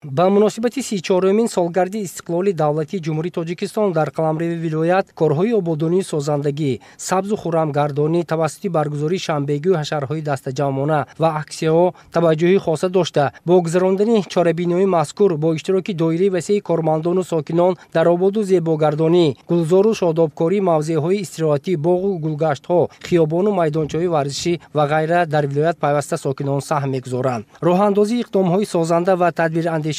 ба муносибати 34-умин солгарди истиқлоли давлати ҷумҳурии Тоҷикистон дар қаламреви вилоят корҳои ободонии созандагӣ, сабзу хуррамгардонӣ тавассути баргузории шанбегию ҳашарҳои дастаҷамона ва аксияҳо таваҷҷӯҳи хоса дошта, бо гузарондани чорабиниҳои мазкур бо иштироки доираи васеи кормандону сокинон дар ободу зебогардонӣ, гулзору шодобкории мавзеъҳои истироҳатӣ, боғу гулгаштҳо, хиёбону майдончаҳои варзишӣ ва ғайра дар вилоят пайваста сокинон саҳм мегузоранд. Роҳандозии иқдомҳои созанда ва тадбирандешиҳои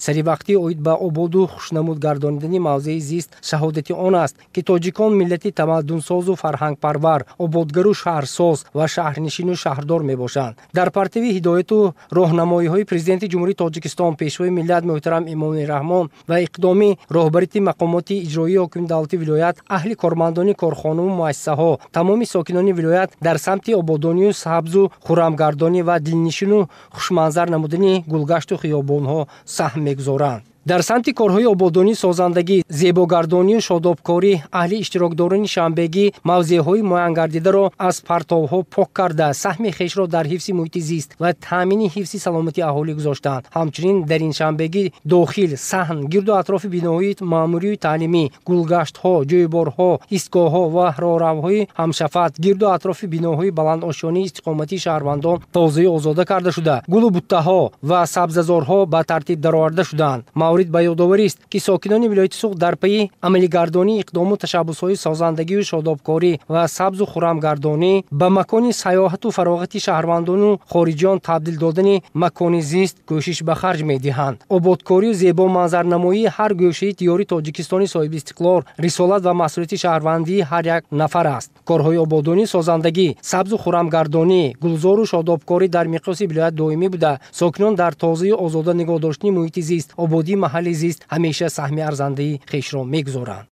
саривақтӣ оид ба ободу хушнамуд гардонидани мавзеи зист шаҳодати он аст, ки тоҷикон миллати тамаддунсозу фарҳангпарвар, ободгару шаҳрсоз ва шаҳрнишину шаҳрдор мебошанд. дар партави ҳидояту роҳнамоиҳои президенти ҷумҳурии Тоҷикистон, пешвои миллат муҳтарам Эмомали Раҳмон ва иқдоми роҳбарияти мақомоти иҷроии ҳокими давлати вилоят, аҳли кормандони корхонаву муассисаҳо, тамоми сокинони вилоят дар самти ободонию сабзу хуррамгардонӣ ва дилнишину хушманзар намудани гулгашту хиёбонҳо саҳм мегузоранд. дар самти корҳои ободонӣ созандагӣ, зебогардонию шодобкорӣ, аҳли иштирокдорони шанбегӣ мавзеъҳои муайянгардидаро аз партовҳо пок карда, саҳми хешро дар ҳифзи муҳити зист ва таъмини ҳифзи саломатии аҳолӣ гузоштанд. ҳамчунин дар ин шанбегӣ дохил, саҳн, гирду атрофи биноҳои маъмурию таълимӣ, гулгаштҳо, ҷойборҳо, истгоҳҳо ва роҳравҳои ҳамшафат, гирду атрофи биноҳои баландошёнии истиқоматии шаҳрвандон тозаи озода карда шуда, гулу буттаҳо ва сабзазорҳо ба тартиб дароварда шуданд. маврид ба ёдоварист, ки сокинони вилояти Суғд дар пайи амалигардонии иқдому ташаббусҳои созандагию шодобкорӣ ва сабзу хуррамгардонӣ ба макони сайёҳату фароғати шаҳрвандону хориҷиён табдил додани макони зист кӯшиш ба харҷ медиҳанд. ободкорию зебо манзарнамоии ҳар гӯшаи диёри Тоҷикистони соҳиби истиқлол рисолат ва масъулияти шаҳрвандии ҳар як нафар аст. корҳои ободонии созандагӣ, сабзу хуррамгардонӣ, гулзору шодобкорӣ дар миқёси вилоят доимӣ буда, сокинон дар тозаю озода нигоҳдоштани муҳити зист, ободии маҳалли зист ҳамеша саҳми арзандаи хешро мегузоранд.